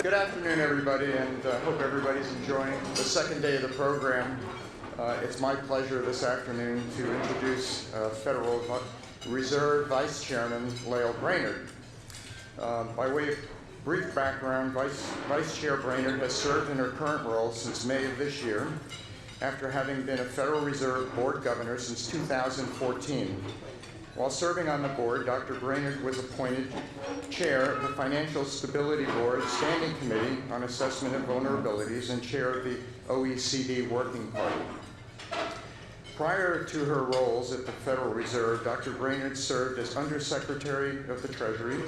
Good afternoon, everybody, and hope everybody's enjoying the second day of the program. It's my pleasure this afternoon to introduce Federal Reserve Vice Chairman Lael Brainard. By way of brief background, Vice Chair Brainard has served in her current role since May of this year, after having been a Federal Reserve Board Governor since 2014. While serving on the board, Dr. Brainard was appointed chair of the Financial Stability Board Standing Committee on Assessment of Vulnerabilities and chair of the OECD Working Party. Prior to her roles at the Federal Reserve, Dr. Brainard served as Undersecretary of the Treasury,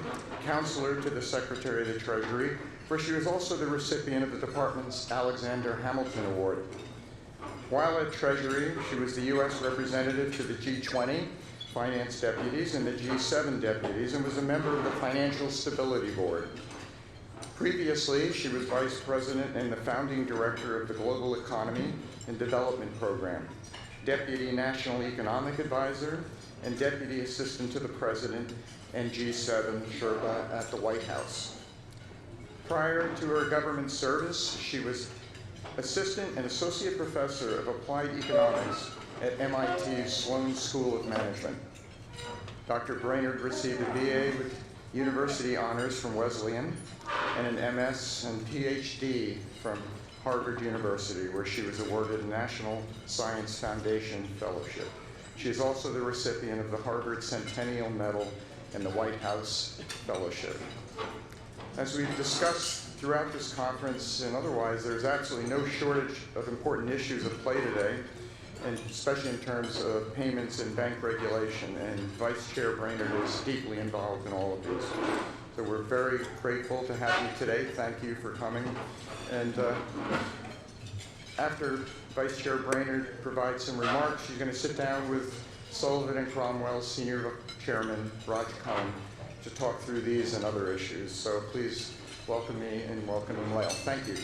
Counselor to the Secretary of the Treasury, where she was also the recipient of the department's Alexander Hamilton Award. While at Treasury, she was the U.S. representative to the G20 Finance Deputies and the G7 Deputies, and was a member of the Financial Stability Board. Previously, she was Vice President and the Founding Director of the Global Economy and Development Program, Deputy National Economic Advisor, and Deputy Assistant to the President and G7 Sherpa at the White House. Prior to her government service, she was Assistant and Associate Professor of Applied Economics at MIT's Sloan School of Management. Dr. Brainard received a BA with University Honors from Wesleyan and an MS and PhD from Harvard University, where she was awarded a National Science Foundation Fellowship. She is also the recipient of the Harvard Centennial Medal and the White House Fellowship. As we've discussed throughout this conference and otherwise, there's absolutely no shortage of important issues at play today, and especially in terms of payments and bank regulation, and Vice Chair Brainard is deeply involved in all of these. So we're very grateful to have you today. Thank you for coming. And after Vice Chair Brainard provides some remarks, she's going to sit down with Sullivan and Cromwell's Senior Chairman, Rodgin Cohen, to talk through these and other issues. So please welcome me and welcome Lael. Thank you.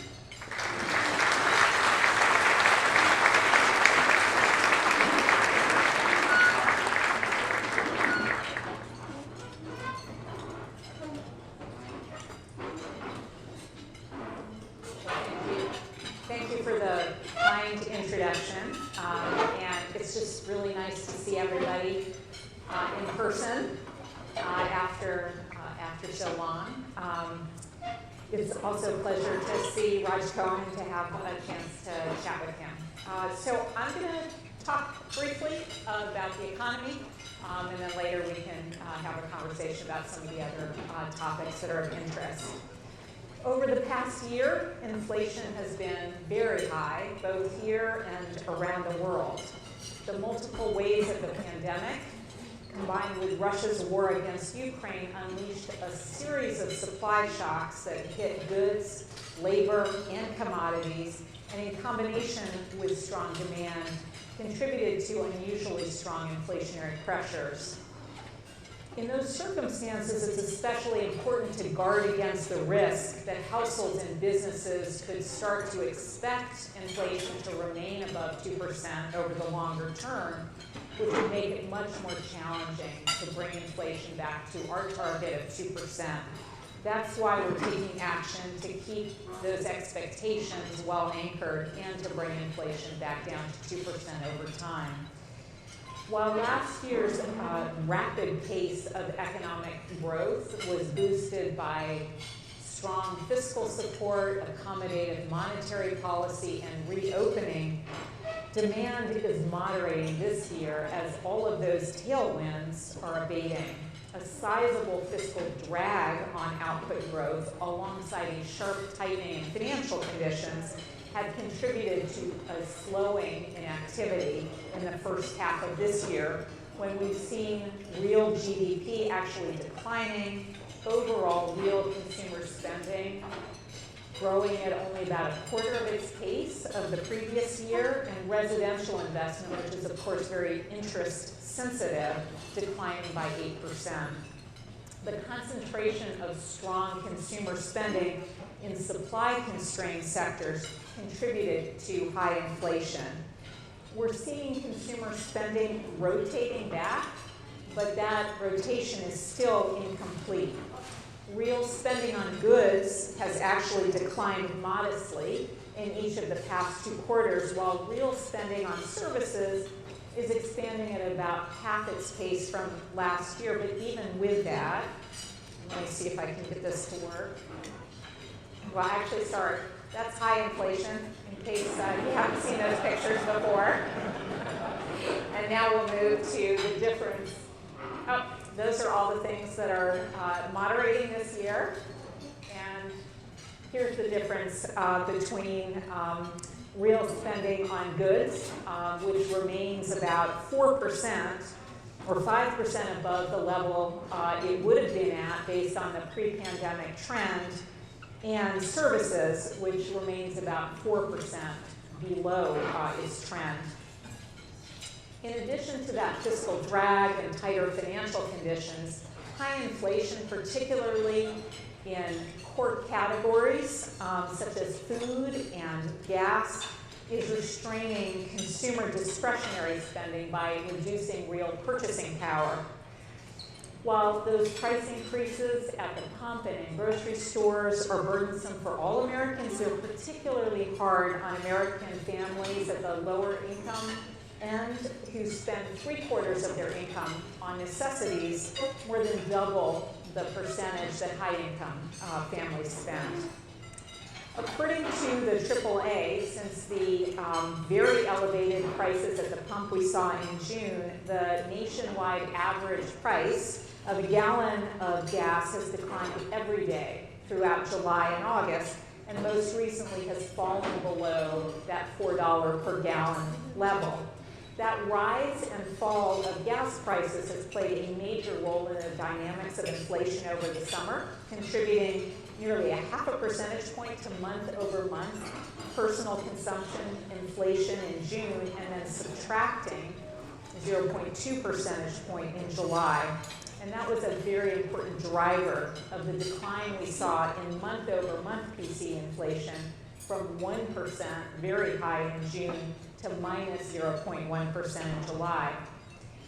Thank you for the kind introduction, and it's just really nice to see everybody in person after so long. It's also a pleasure to see Rodgin Cohen, to have a chance to chat with him. So I'm going to talk briefly about the economy, and then later we can have a conversation about some of the other topics that are of interest. Over the past year, inflation has been very high, both here and around the world. The multiple waves of the pandemic, combined with Russia's war against Ukraine, unleashed a series of supply shocks that hit goods, labor, and commodities, and in combination with strong demand, contributed to unusually strong inflationary pressures. In those circumstances, it's especially important to guard against the risk that households and businesses could start to expect inflation to remain above 2% over the longer term, which would make it much more challenging to bring inflation back to our target of 2%. That's why we're taking action to keep those expectations well anchored and to bring inflation back down to 2% over time. While last year's rapid pace of economic growth was boosted by strong fiscal support, accommodative monetary policy, and reopening, demand is moderating this year as all of those tailwinds are abating. A sizable fiscal drag on output growth alongside a sharp tightening in financial conditions had contributed to a slowing in activity in the first half of this year, when we've seen real GDP actually declining, overall real consumer spending growing at only about a quarter of its pace of the previous year, and residential investment, which is of course very interest sensitive, declining by 8%. The concentration of strong consumer spending in supply-constrained sectors contributed to high inflation. We're seeing consumer spending rotating back, but that rotation is still incomplete. real spending on goods has actually declined modestly in each of the past 2 quarters, while real spending on services is expanding at about half its pace from last year. But even with that, let me see if I can get this to work. Well, actually, sorry, that's high inflation, in case you haven't seen those pictures before. And now we'll move to the difference. Oh, those are all the things that are moderating this year. And here's the difference between real spending on goods, which remains about 4% or 5% above the level it would have been at based on the pre-pandemic trend, and services, which remains about 4% below its trend. In addition to that fiscal drag and tighter financial conditions, high inflation, particularly in core categories such as food and gas, is restraining consumer discretionary spending by reducing real purchasing power. While those price increases at the pump and in grocery stores are burdensome for all Americans, they're particularly hard on American families at the lower income end who spend 3/4 of their income on necessities, more than double the percentage that high-income families spend. According to the AAA, since the very elevated prices at the pump we saw in June, the nationwide average price of a gallon of gas has declined every day throughout July and August, and most recently has fallen below that $4 per gallon level. That rise and fall of gas prices has played a major role in the dynamics of inflation over the summer, contributing nearly 0.5 percentage point to month-over-month personal consumption inflation in June, and then subtracting 0.2 percentage point in July. And that was a very important driver of the decline we saw in month-over-month PC inflation from 1%, very high in June, to minus 0.1% in July.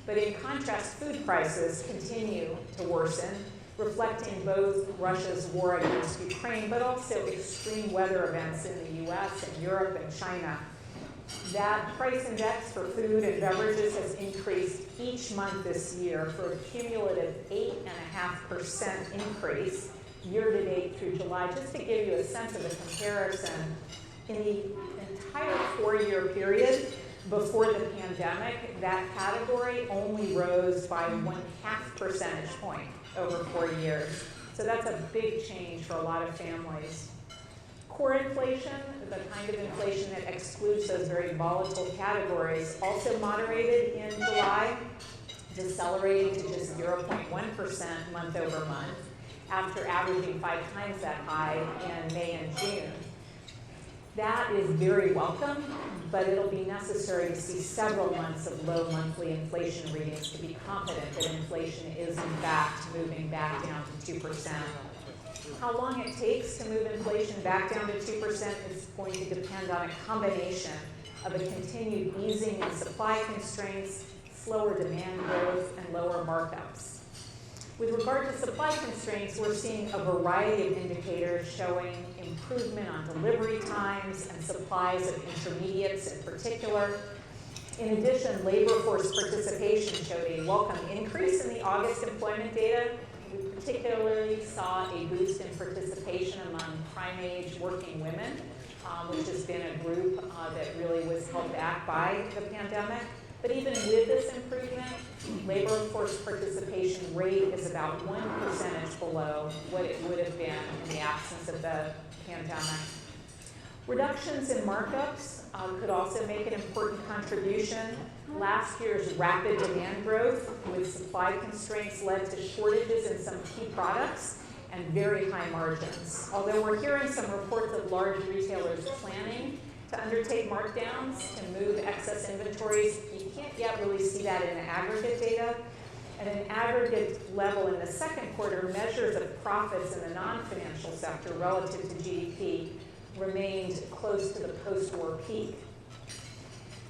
But in contrast, food prices continue to worsen, reflecting both Russia's war against Ukraine, but also extreme weather events in the US and Europe and China. That price index for food and beverages has increased each month this year for a cumulative 8.5% increase year-to-date through July. Just to give you a sense of the comparison, in the entire 4-year period before the pandemic, that category only rose by 0.5 percentage point over 4 years. So that's a big change for a lot of families. Core inflation, the kind of inflation that excludes those very volatile categories, also moderated in July, decelerating to just 0.1% month over month, after averaging 5 times that high in May and June. That is very welcome, but it'll be necessary to see several months of low monthly inflation readings to be confident that inflation is in fact moving back down to 2%. How long it takes to move inflation back down to 2% is going to depend on a combination of a continued easing in supply constraints, slower demand growth, and lower markups. With regard to supply constraints, we're seeing a variety of indicators showing improvement on delivery times and supplies of intermediates in particular. In addition, labor force participation showed a welcome increase in the August employment data. We particularly saw a boost in participation among prime-age working women, which has been a group that really was held back by the pandemic. But even with this improvement, labor force participation rate is about 1 percentage below what it would have been in the absence of the pandemic. Reductions in markups could also make an important contribution. Last year's rapid demand growth with supply constraints led to shortages in some key products and very high margins. Although we're hearing some reports of large retailers planning to undertake markdowns to move excess inventories, you can't yet really see that in the aggregate data. At an aggregate level in the second quarter, measures of profits in the non-financial sector relative to GDP remained close to the post-war peak.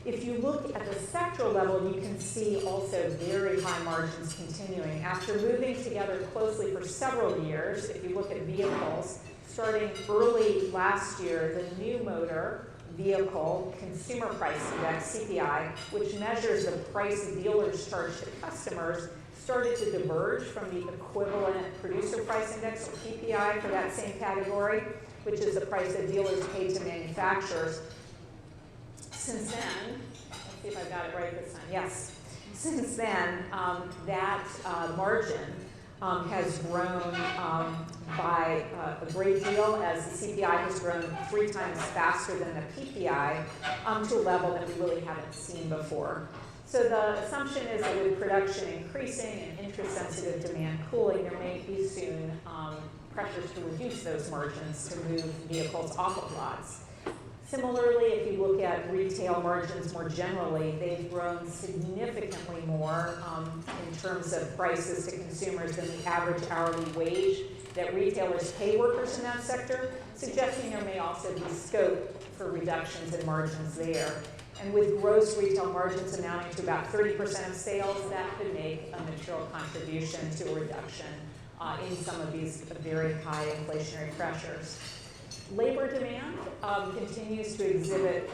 If you look at the sectoral level, you can see also very high margins continuing. After moving together closely for several years, if you look at vehicles, starting early last year, the new motor vehicle consumer price index, CPI, which measures the price dealers charge to customers, started to diverge from the equivalent producer price index, or PPI, for that same category, which is the price that dealers pay to manufacturers. Since then, let's see if I've got it right this time. Yes. Since then, that margin has grown by a great deal, as the CPI has grown 3 times faster than the PPI, to a level that we really haven't seen before. So the assumption is that with production increasing and interest-sensitive demand cooling, there may be soon pressures to reduce those margins to move vehicles off of lots. Similarly, if you look at retail margins more generally, they've grown significantly more in terms of prices to consumers than the average hourly wage that retailers pay workers in that sector, suggesting there may also be scope for reductions in margins there. And with gross retail margins amounting to about 30% of sales, that could make a material contribution to a reduction in some of these very high inflationary pressures. Labor demand continues to exhibit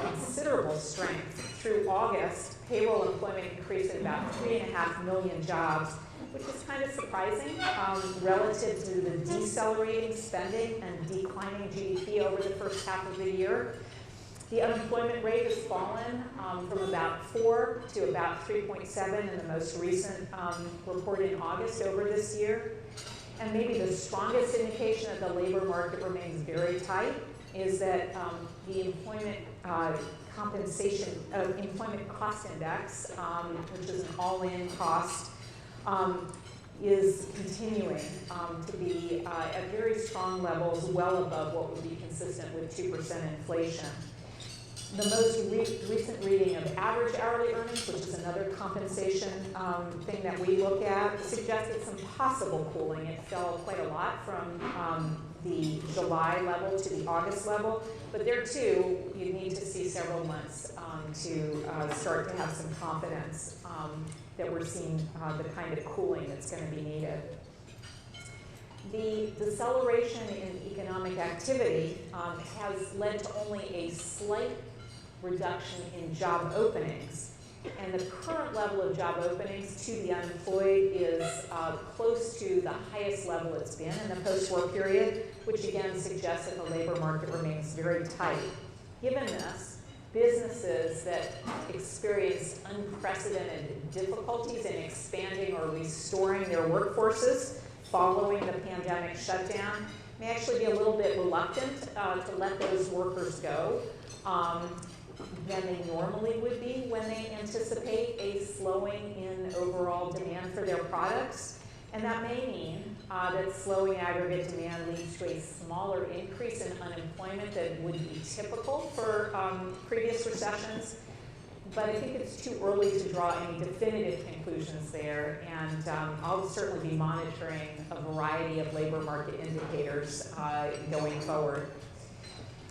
considerable strength. Through August, payroll employment increased at about 3.5 million jobs, which is kind of surprising relative to the decelerating spending and declining GDP over the first half of the year. The unemployment rate has fallen from about 4 to about 3.7 in the most recent report in August over this year. And maybe the strongest indication that the labor market remains very tight is that the employment employment cost index, which is an all-in cost, is continuing to be at very strong levels, well above what would be consistent with 2% inflation. The most recent reading of average hourly earnings, which is another compensation thing that we look at, suggested some possible cooling. It fell quite a lot from the July level to the August level, but there too, you need to see several months to start to have some confidence that we're seeing the kind of cooling that's going to be needed. The deceleration in economic activity has led to only a slight reduction in job openings. And the current level of job openings to the unemployed is close to the highest level it's been in the post-war period, which again suggests that the labor market remains very tight. Given this, businesses that experienced unprecedented difficulties in expanding or restoring their workforces following the pandemic shutdown may actually be a little bit reluctant to let those workers go than they normally would be when they anticipate a slowing in overall demand for their products. And that may mean that slowing aggregate demand leads to a smaller increase in unemployment than would be typical for previous recessions. But I think it's too early to draw any definitive conclusions there, and I'll certainly be monitoring a variety of labor market indicators going forward.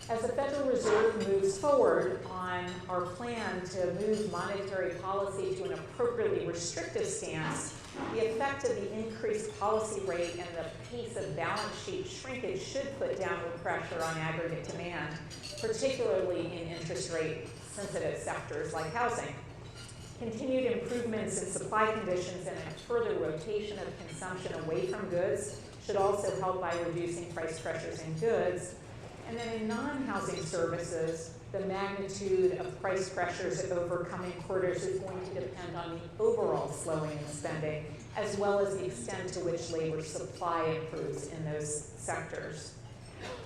As the Federal Reserve moves forward on our plan to move monetary policy to an appropriately restrictive stance, the effect of the increased policy rate and the pace of balance sheet shrinkage should put downward pressure on aggregate demand, particularly in interest rate sensitive sectors like housing. Continued improvements in supply conditions and a further rotation of consumption away from goods should also help by reducing price pressures in goods. And then in non-housing services, the magnitude of price pressures over coming quarters is going to depend on the overall slowing in spending, as well as the extent to which labor supply improves in those sectors.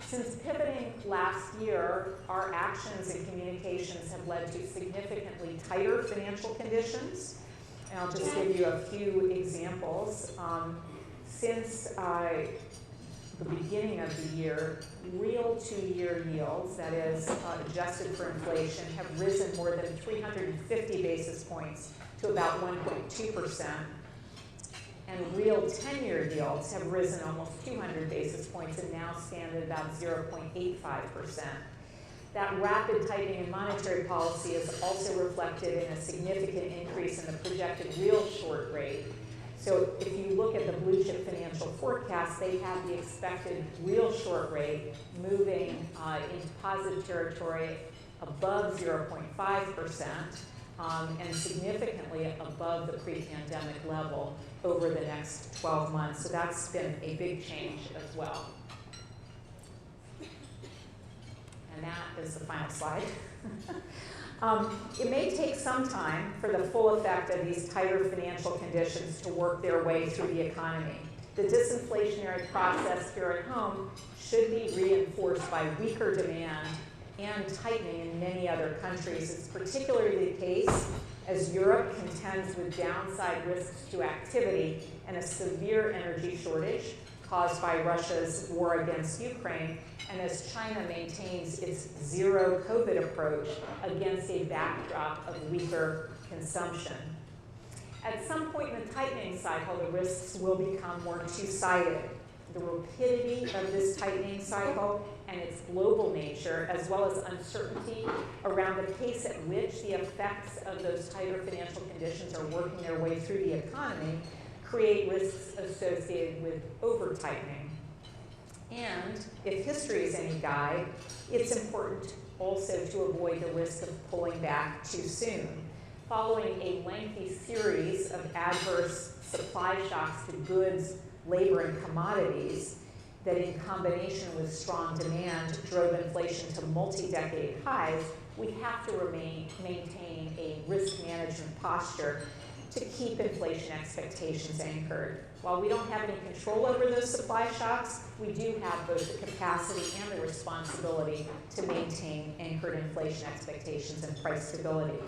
Since pivoting last year, our actions and communications have led to significantly tighter financial conditions. And I'll just give you a few examples. Since the beginning of the year, real two-year yields, that is adjusted for inflation, have risen more than 350 basis points to about 1.2%. And real 10-year yields have risen almost 200 basis points and now stand at about 0.85%. That rapid tightening in monetary policy is also reflected in a significant increase in the projected real short rate. So if you look at the blue chip financial forecast, they have the expected real short rate moving into positive territory above 0.5%. And significantly above the pre-pandemic level over the next 12 months. So that's been a big change as well. And that is the final slide. It may take some time for the full effect of these tighter financial conditions to work their way through the economy. The disinflationary process here at home should be reinforced by weaker demand and tightening in many other countries. It's particularly the case as Europe contends with downside risks to activity and a severe energy shortage caused by Russia's war against Ukraine, and as China maintains its zero COVID approach against a backdrop of weaker consumption. At some point in the tightening cycle, the risks will become more two-sided. The rapidity of this tightening cycle and its global nature, as well as uncertainty around the pace at which the effects of those tighter financial conditions are working their way through the economy, create risks associated with over-tightening. And if history is any guide, it's important also to avoid the risk of pulling back too soon. Following a lengthy series of adverse supply shocks to goods, labor, and commodities that in combination with strong demand drove inflation to multi-decade highs, we have to maintain a risk management posture to keep inflation expectations anchored. While we don't have any control over those supply shocks, we do have both the capacity and the responsibility to maintain anchored inflation expectations and price stability.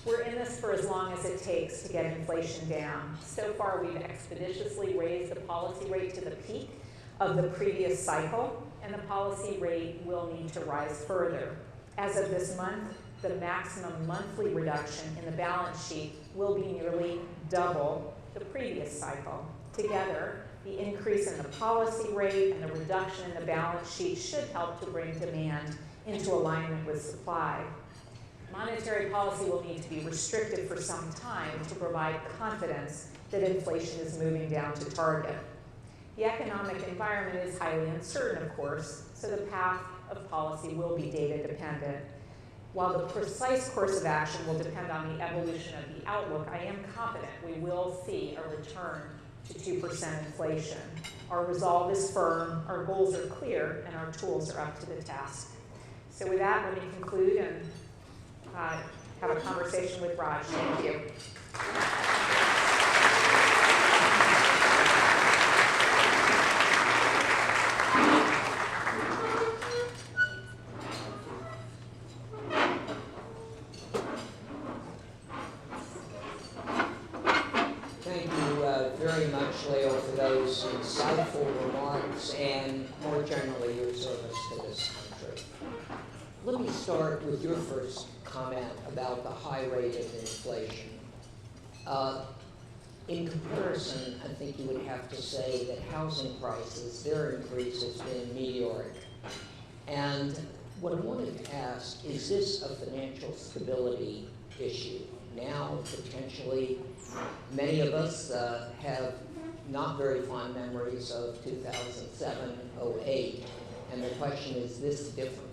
We're in this for as long as it takes to get inflation down. So far, we've expeditiously raised the policy rate to the peak of the previous cycle, and the policy rate will need to rise further. As of this month, the maximum monthly reduction in the balance sheet will be nearly double the previous cycle. Together, the increase in the policy rate and the reduction in the balance sheet should help to bring demand into alignment with supply. Monetary policy will need to be restricted for some time to provide confidence that inflation is moving down to target. The economic environment is highly uncertain, of course, so the path of policy will be data dependent. While the precise course of action will depend on the evolution of the outlook, I am confident we will see a return to 2% inflation. Our resolve is firm, our goals are clear, and our tools are up to the task. So with that, let me conclude and have a conversation with Raj. Thank you. Thank you very much, Lael, for those insightful remarks and more generally your service to this country. Let me start with your first comment about the high rate of inflation. In comparison, I think you would have to say that housing prices, their increase has been meteoric. And what I wanted to ask, is this a financial stability issue? Now, potentially, many of us have not very fond memories of 2007, 08, and the question is this different?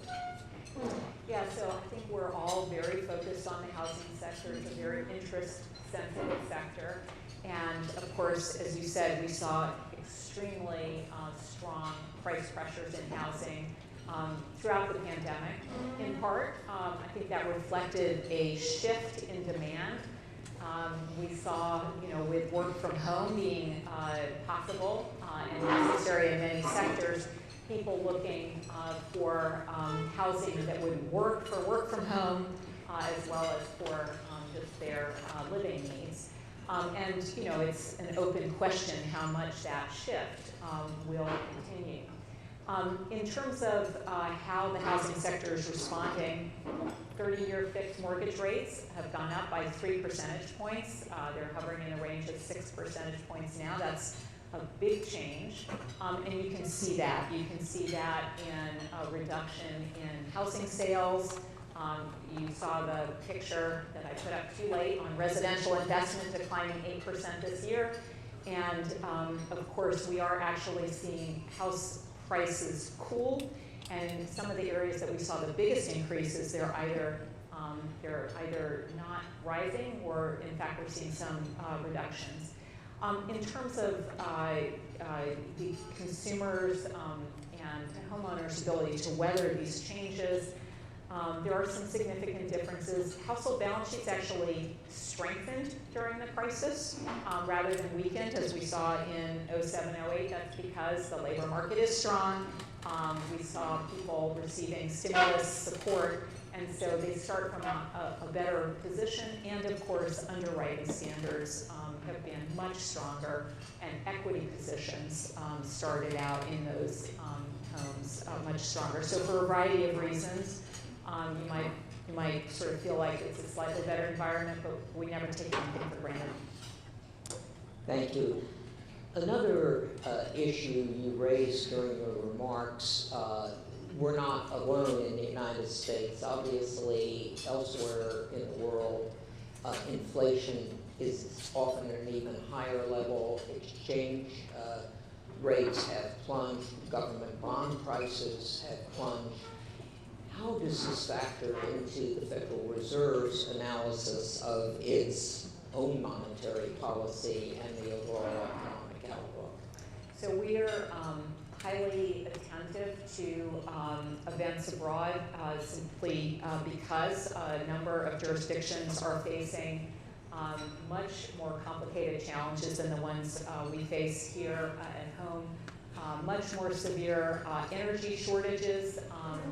Yeah, so I think we're all very focused on the housing sector. It's a very interest-sensitive sector. And of course, as you said, we saw extremely strong price pressures in housing throughout the pandemic. In part, I think that reflected a shift in demand. We saw, with work from home being possible and necessary in many sectors, people looking for housing that would work for work from home as well as for just their living needs. And it's an open question how much that shift will continue. In terms of how the housing sector is responding, 30-year fixed mortgage rates have gone up by 3 percentage points. They're hovering in a range of 6 percentage points now. That's big change, and you can see that. You can see that in a reduction in housing sales. You saw the picture that I put up too late on residential investment declining 8% this year. And of course, we are actually seeing house prices cool. And some of the areas that we saw the biggest increases, they're either not rising, or in fact, we're seeing some reductions. In terms of the consumers and homeowners' ability to weather these changes, there are some significant differences. Household balance sheets actually strengthened during the crisis rather than weakened, as we saw in 07, 08. That's because the labor market is strong. We saw people receiving stimulus support, and so they start from a better position. And of course, underwriting standards have been much stronger, and equity positions started out in those homes much stronger. So for a variety of reasons, you might sort of feel like it's a slightly better environment, but we never take anything for granted. Thank you. Another issue you raised during your remarks, we're not alone in the United States. Obviously, elsewhere in the world, inflation is often at an even higher level. Exchange rates have plunged. Government bond prices have plunged. How does this factor into the Federal Reserve's analysis of its own monetary policy and the overall economic outlook? So we are highly attentive to events abroad simply because a number of jurisdictions are facing much more complicated challenges than the ones we face here at home. Much more severe energy shortages,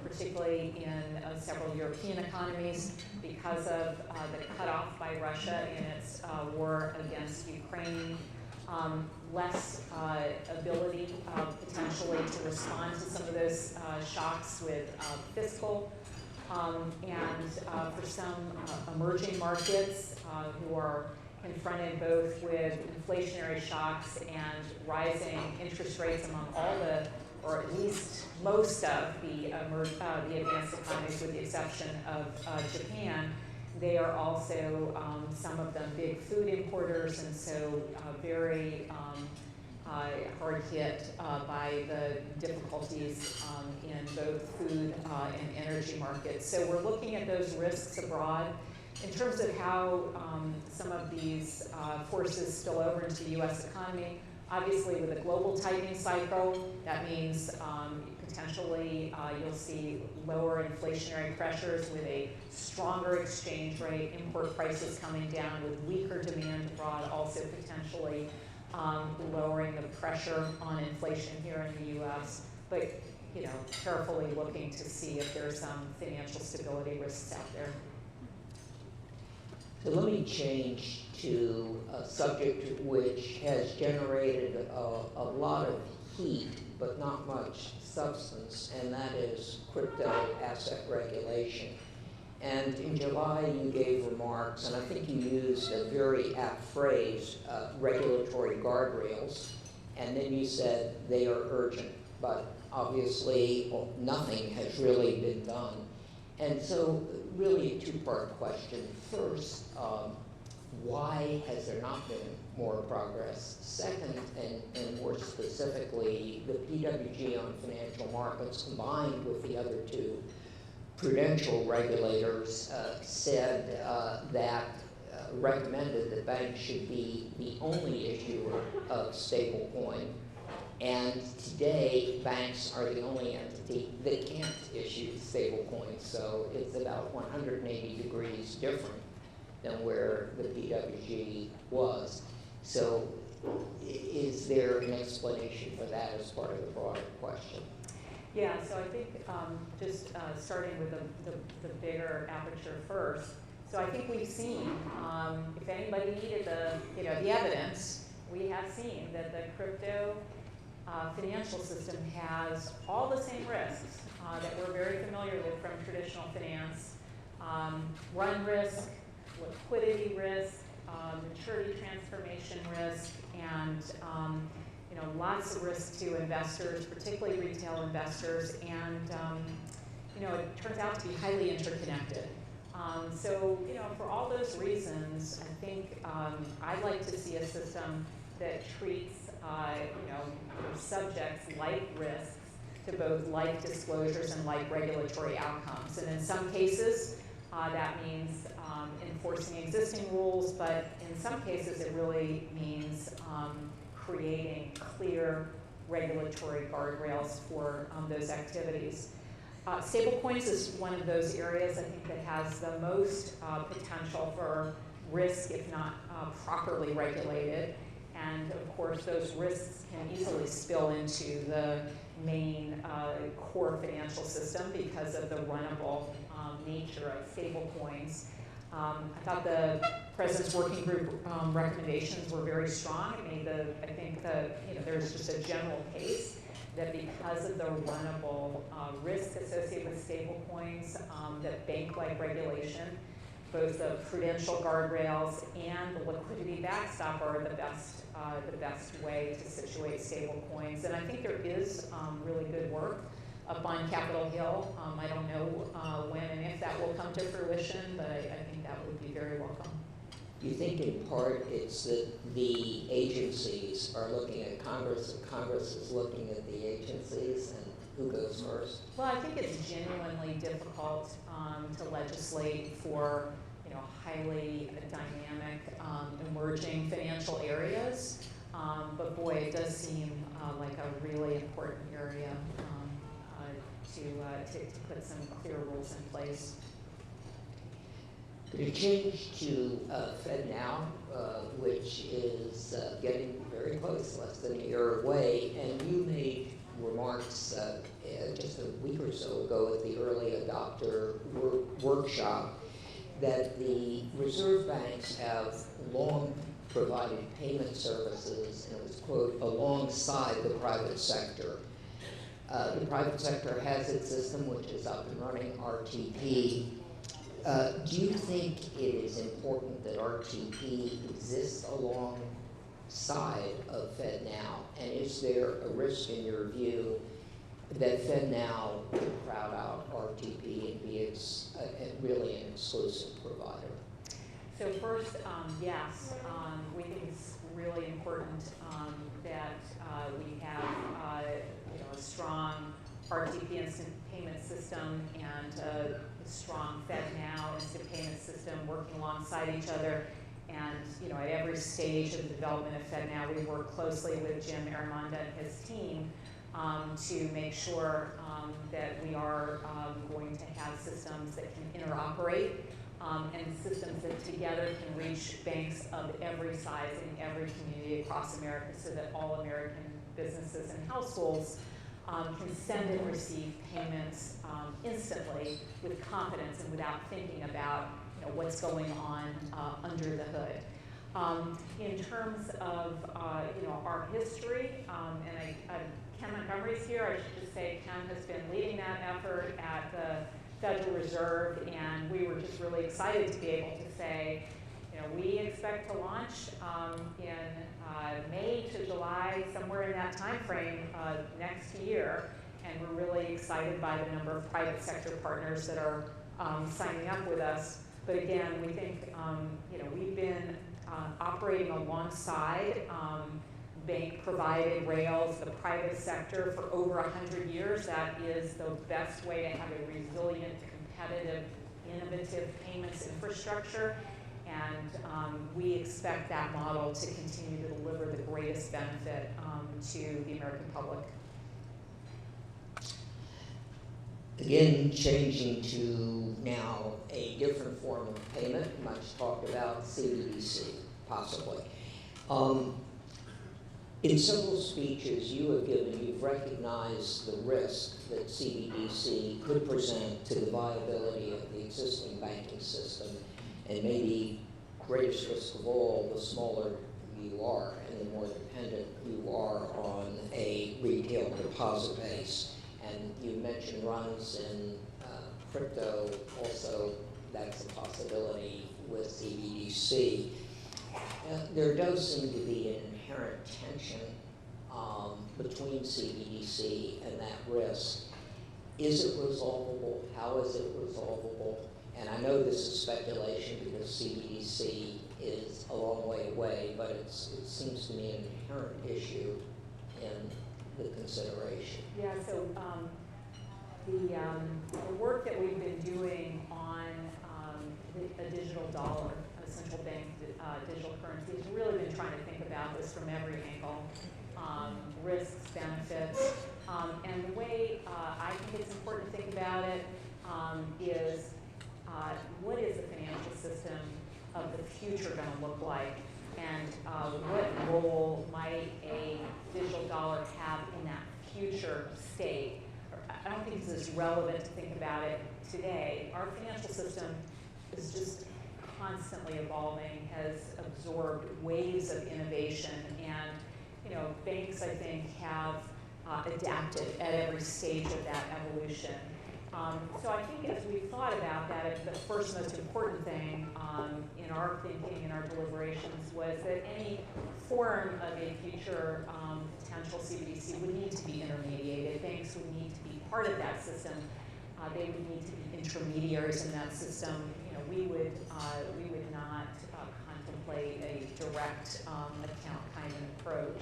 particularly in several European economies because of the cutoff by Russia in its war against Ukraine. Less ability potentially to respond to some of those shocks with fiscal. And for some emerging markets who are confronted both with inflationary shocks and rising interest rates among all the, or at least most of the advanced economies, with the exception of Japan, they are also, some of them, big food importers, and so very hard hit by the difficulties in both food and energy markets. So we're looking at those risks abroad. In terms of how some of these forces spill over into the U.S. economy, obviously with a global tightening cycle, that means potentially you'll see lower inflationary pressures with a stronger exchange rate, import prices coming down with weaker demand abroad, also potentially lowering the pressure on inflation here in the U.S. But carefully looking to see if there's some financial stability risks out there. So let me change to a subject which has generated a lot of heat, but not much substance, and that is crypto asset regulation. And in July, you gave remarks, and I think you used a very apt phrase, regulatory guardrails, and then you said they are urgent, but obviously nothing has really been done. And so really a two-part question. First, why has there not been more progress? Second, and more specifically, the PWG on financial markets combined with the other two prudential regulators said that recommended that banks should be the only issuer of stablecoin. And today, banks are the only entity that can't issue stablecoins. So it's about 180 degrees different than where the PWG was. So is there an explanation for that as part of the broader question? Yeah, so I think just starting with the bigger aperture first. So I think we've seen, if anybody needed the evidence, we have seen that the crypto financial system has all the same risks that we're very familiar with from traditional finance. Run risk, liquidity risk, maturity transformation risk, and lots of risk to investors, particularly retail investors, and it turns out to be highly interconnected. So, for all those reasons, I think I'd like to see a system that treats, subjects like risks to both like disclosures and like regulatory outcomes. And in some cases, that means enforcing existing rules, but in some cases it really means creating clear regulatory guardrails for those activities. Stablecoins is one of those areas I think that has the most potential for risk if not properly regulated. And of course, those risks can easily spill into the main core financial system because of the runnable nature of stablecoins. I thought the President's Working Group recommendations were very strong. I think there's just a general case that because of the runnable risk associated with stablecoins, that bank-like regulation, both the prudential guardrails and the liquidity backstop are the best way to situate stablecoins. And I think there is really good work up on Capitol Hill. I don't know when and if that will come to fruition, but I think that would be very welcome. Do you think in part it's that the agencies are looking at Congress and Congress is looking at the agencies, and who goes first? Well, I think it's genuinely difficult to legislate for highly dynamic, emerging financial areas. But boy, it does seem like a really important area to put some clear rules in place. Could you change to FedNow, which is getting very close, less than a year away, and you made remarks just a week or so ago at the early adopter workshop that the reserve banks have long provided payment services, and it was, quote, alongside the private sector. The private sector has its system, which is up and running, RTP. Do you think it is important that RTP exists alongside of FedNow? And is there a risk, in your view, that FedNow would crowd out RTP and be really an exclusive provider? So first, yes, we think it's really important that we have a strong RTP instant payment system and a strong FedNow instant payment system working alongside each other. And at every stage of the development of FedNow, we work closely with Jim Aramanda and his team to make sure that we are going to have systems that can interoperate and systems that together can reach banks of every size in every community across America, so that all American businesses and households can send and receive payments instantly with confidence and without thinking about what's going on under the hood. In terms of our history, and Ken Montgomery's here, I should just say Ken has been leading that effort at the Federal Reserve, and we were just really excited to be able to say, we expect to launch in May to July, somewhere in that time frame next year, and we're really excited by the number of private sector partners that are signing up with us. But again, we think we've been operating alongside bank-provided rails, the private sector, for over 100 years. That is the best way to have a resilient, competitive, innovative payments infrastructure. And we expect that model to continue to deliver the greatest benefit to the American public. Again, changing to now a different form of payment, much talked about, CBDC, possibly. In several speeches you have given, you've recognized the risk that CBDC could present to the viability of the existing banking system, and maybe greatest risk of all, the smaller you are and the more dependent you are on a retail deposit base. And you mentioned runs in crypto, also that's a possibility with CBDC. There does seem to be an inherent tension between CBDC and that risk. Is it resolvable? How is it resolvable? And I know this is speculation because CBDC is a long way away, but it seems to me an inherent issue in the consideration. Yeah, so the work that we've been doing on a digital dollar, a central bank digital currency, has really been trying to think about this from every angle, risks, benefits, and the way I think it's important to think about it is what is the financial system of the future going to look like, and what role might a digital dollar have in that future state? I don't think this is relevant to think about it today. Our financial system is just constantly evolving, has absorbed waves of innovation, and banks, I think, have adapted at every stage of that evolution. So I think as we thought about that, the first most important thing in our thinking, in our deliberations, was that any form of a future potential CBDC would need to be intermediated. Banks would need to be part of that system. They would need to be intermediaries in that system. We would not contemplate a direct account kind of approach.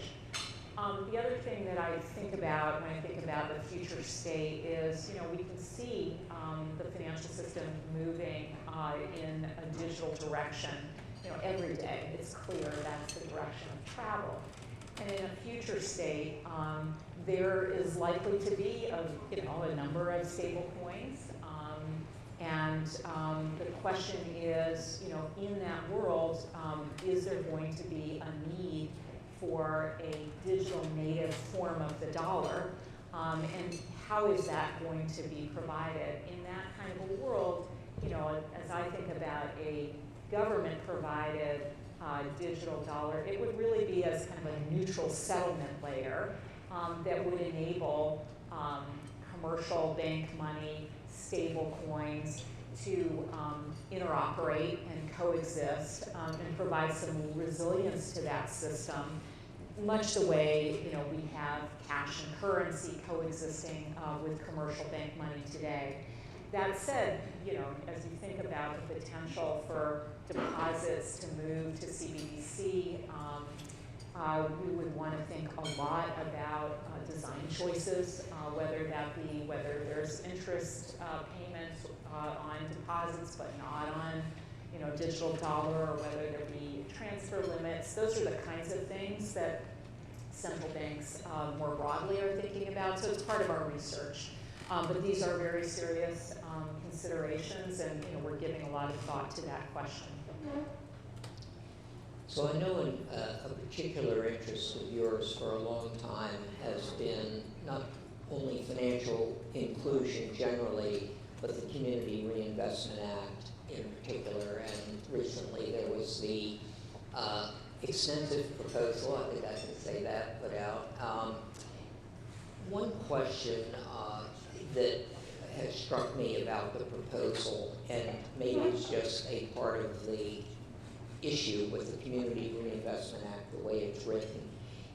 The other thing that I think about when I think about the future state is, we can see the financial system moving in a digital direction. Every day it's clear that's the direction of travel. And in a future state, there is likely to be a number of stable coins. And the question is, in that world, is there going to be a need for a digital native form of the dollar? And how is that going to be provided? In that kind of a world, as I think about a government-provided digital dollar, it would really be as kind of a neutral settlement layer that would enable commercial bank money, stable coins to interoperate and coexist and provide some resilience to that system, much the way we have cash and currency coexisting with commercial bank money today. That said, as you think about the potential for deposits to move to CBDC, we would want to think a lot about design choices, whether there's interest payments on deposits but not on digital dollar, or whether there be transfer limits. Those are the kinds of things that central banks more broadly are thinking about. So it's part of our research. But these are very serious considerations, and we're giving a lot of thought to that question. So I know a particular interest of yours for a long time has been not only financial inclusion generally, but the Community Reinvestment Act in particular. And recently there was the extensive proposal, I think I can say that, put out. One question that has struck me about the proposal, and maybe it's just a part of the issue with the Community Reinvestment Act, the way it's written,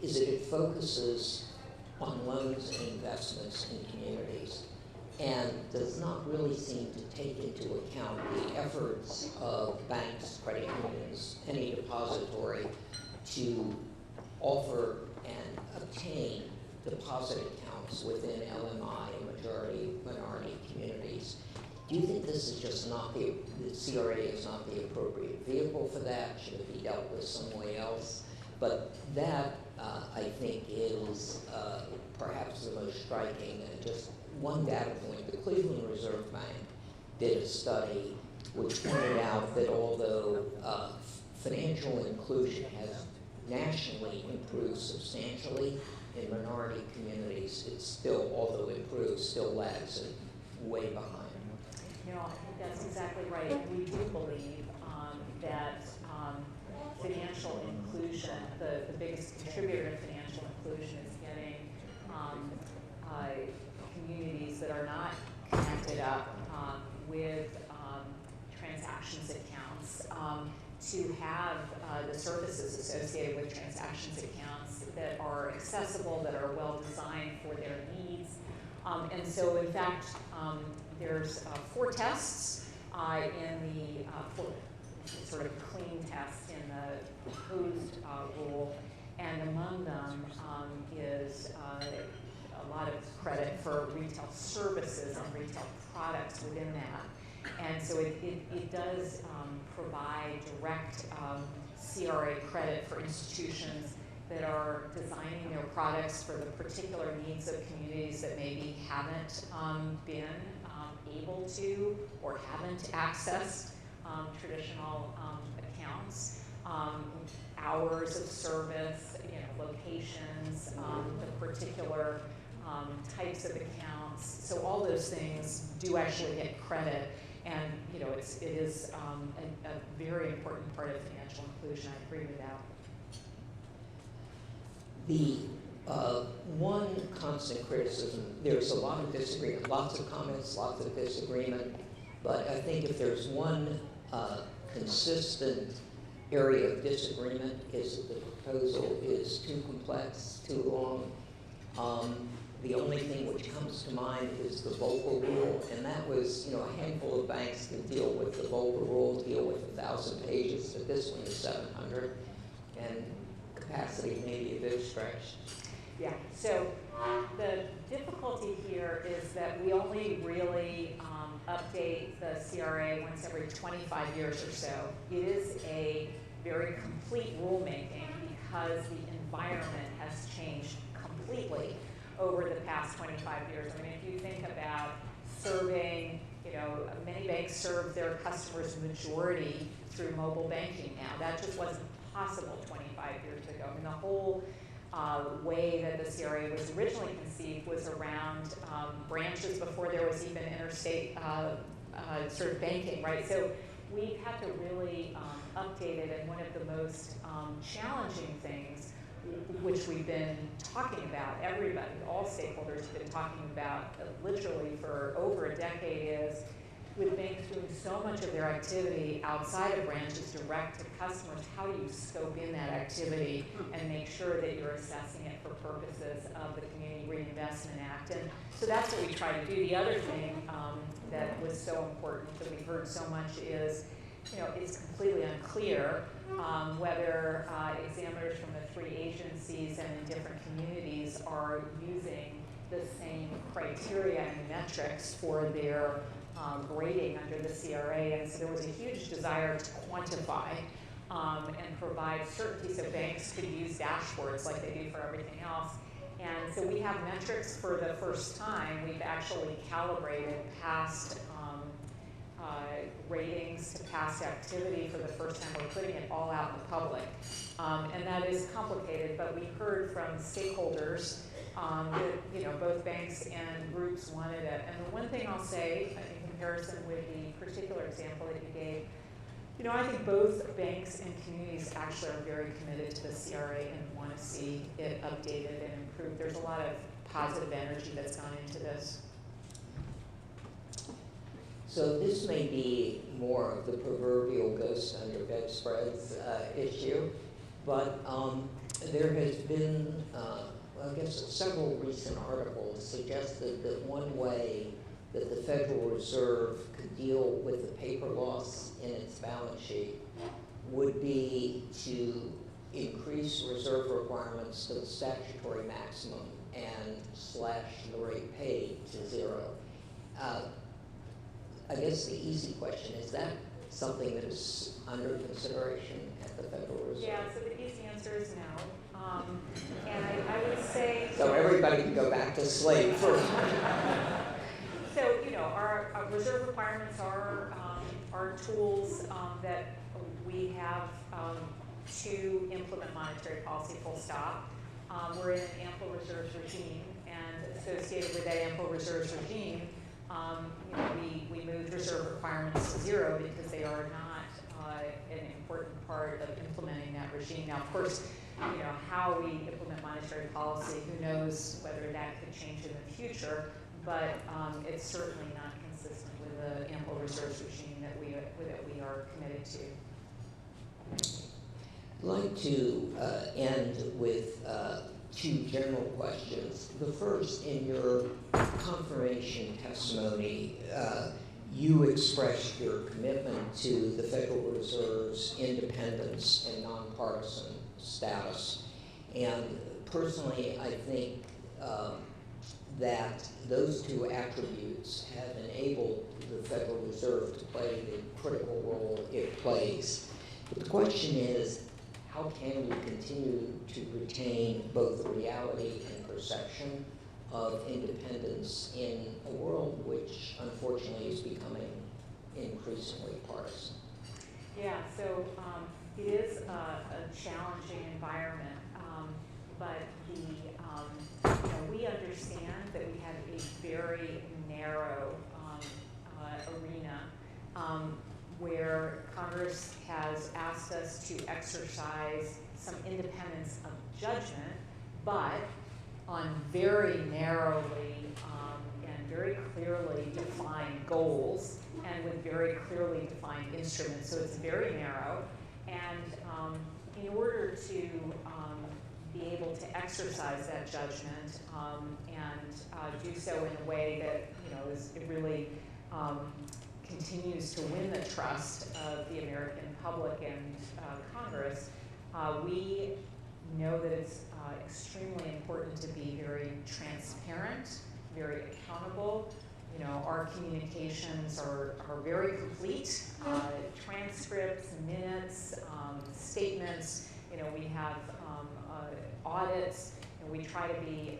is that it focuses on loans and investments in communities and does not really seem to take into account the efforts of banks, credit unions, any depository to offer and obtain deposit accounts within LMI and minority communities. Do you think this is just not the CRA is not the appropriate vehicle for that? Should it be dealt with some way else? But that, I think, is perhaps the most striking. Just one data point, the Cleveland Reserve Bank did a study which pointed out that although financial inclusion has nationally improved substantially, in minority communities, it's still, although improved, still lags and way behind. I think that's exactly right. We do believe that financial inclusion, the biggest contributor to financial inclusion, is getting communities that are not connected up with transactions accounts to have the services associated with transactions accounts that are accessible, that are well designed for their needs. And so in fact, there's 4 tests in the sort of clean test in the proposed rule, and among them is a lot of credit for retail services and retail products within that. And so it does provide direct CRA credit for institutions that are designing their products for the particular needs of communities that maybe haven't been able to or haven't accessed traditional accounts, hours of service, locations, the particular types of accounts. So all those things do actually get credit, and it is a very important part of financial inclusion. I agree with that. The one constant criticism, there's a lot of disagreement, lots of comments, lots of disagreement, but I think if there's one consistent area of disagreement is that the proposal is too complex, too long. The only thing which comes to mind is the Volcker Rule, and that was, a handful of banks can deal with the Volcker Rule, deal with 1,000 pages, but this one is 700, and capacity may be a bit stretched. Yeah, so the difficulty here is that we only really update the CRA once every 25 years or so. It is a very complete rulemaking because the environment has changed completely over the past 25 years. I mean, if you think about serving, many banks serve their customers majority through mobile banking now. That just wasn't possible 25 years ago. I mean, the whole way that the CRA was originally conceived was around branches before there was even interstate sort of banking, right? So we've had to really update it, and one of the most challenging things, which we've been talking about, everybody, all stakeholders have been talking about literally for over a decade, is with banks doing so much of their activity outside of branches direct to customers, how do you scope in that activity and make sure that you're assessing it for purposes of the Community Reinvestment Act? And so that's what we try to do. The other thing that was so important that we heard so much is, it's completely unclear whether examiners from the 3 agencies and in different communities are using the same criteria and metrics for their grading under the CRA, and so there was a huge desire to quantify and provide certainty so banks could use dashboards like they do for everything else. And so we have metrics for the first time. We've actually calibrated past ratings to past activity for the first time. We're putting it all out in the public. And that is complicated, but we heard from stakeholders that both banks and groups wanted it. And the one thing I'll say in comparison with the particular example that you gave, I think both banks and communities actually are very committed to the CRA and want to see it updated and improved. There's a lot of positive energy that's gone into this. So this may be more of the proverbial ghost under bedspreads issue, but there has been, I guess, several recent articles suggested that one way that the Federal Reserve could deal with the paper loss in its balance sheet would be to increase reserve requirements to the statutory maximum and slash the rate paid to 0. I guess the easy question, is that something that is under consideration at the Federal Reserve? Yeah, so the easy answer is no. And I would say... So everybody can go back to slave for... So, our reserve requirements are tools that we have to implement monetary policy, full stop. We're in an ample reserves regime, and associated with that ample reserves regime, we moved reserve requirements to 0 because they are not an important part of implementing that regime. Now, of course, how we implement monetary policy, who knows whether that could change in the future, but it's certainly not consistent with the ample reserves regime that we are committed to. I'd like to end with two general questions. The first, in your confirmation testimony, you expressed your commitment to the Federal Reserve's independence and nonpartisan status. And personally, I think that those two attributes have enabled the Federal Reserve to play the critical role it plays. But the question is, how can we continue to retain both the reality and perception of independence in a world which unfortunately is becoming increasingly partisan? Yeah, so it is a challenging environment, but we understand that we have a very narrow arena where Congress has asked us to exercise some independence of judgment, but on very narrowly and very clearly defined goals and with very clearly defined instruments. So it's very narrow, and in order to be able to exercise that judgment and do so in a way that it really continues to win the trust of the American public and Congress, we know that it's extremely important to be very transparent, very accountable. Our communications are very complete. Transcripts, minutes, statements. We have audits, and we try to be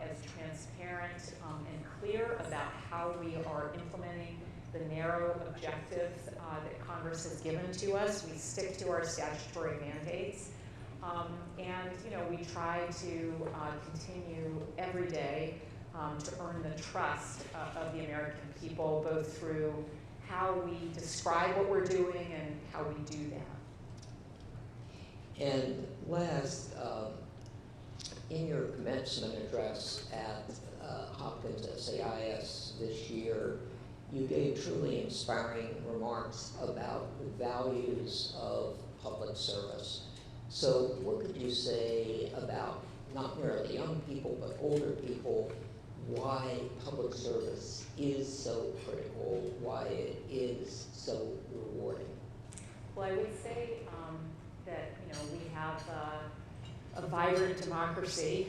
as transparent and clear about how we are implementing the narrow objectives that Congress has given to us. We stick to our statutory mandates. And we try to continue every day to earn the trust of the American people, both through how we describe what we're doing and how we do that. And last, in your commencement address at Hopkins SAIS this year, you gave truly inspiring remarks about the values of public service. So what could you say about not merely young people, but older people, why public service is so critical, why it is so rewarding? Well, I would say that we have a vibrant democracy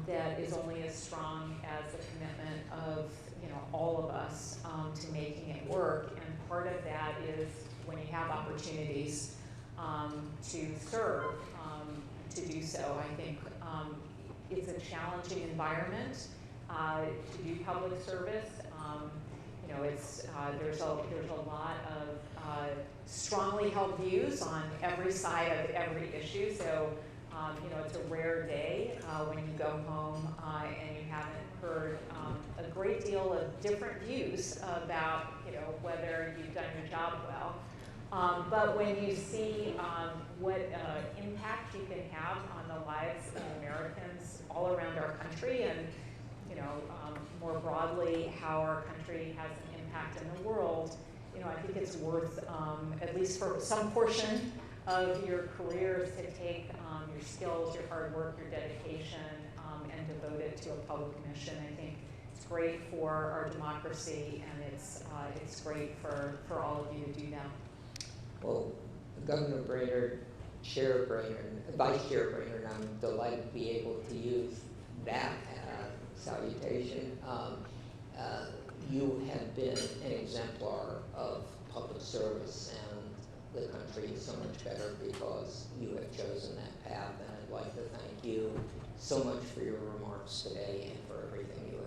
that is only as strong as the commitment of all of us to making it work. And part of that is when you have opportunities to serve, to do so. I think it's a challenging environment to do public service. There's a lot of strongly held views on every side of every issue. So it's a rare day when you go home and you haven't heard a great deal of different views about whether you've done your job well. But when you see what impact you can have on the lives of Americans all around our country, and more broadly how our country has an impact in the world, I think it's worth, at least for some portion of your careers, to take your skills, your hard work, your dedication, and devote it to a public mission. I think it's great for our democracy, and it's great for all of you to do that. Well, Governor Brainerd, Chair Brainerd, Vice Chair Brainerd, I'm delighted to be able to use that salutation. You have been an exemplar of public service, and the country is so much better because you have chosen that path, and I'd like to thank you so much for your remarks today and for everything you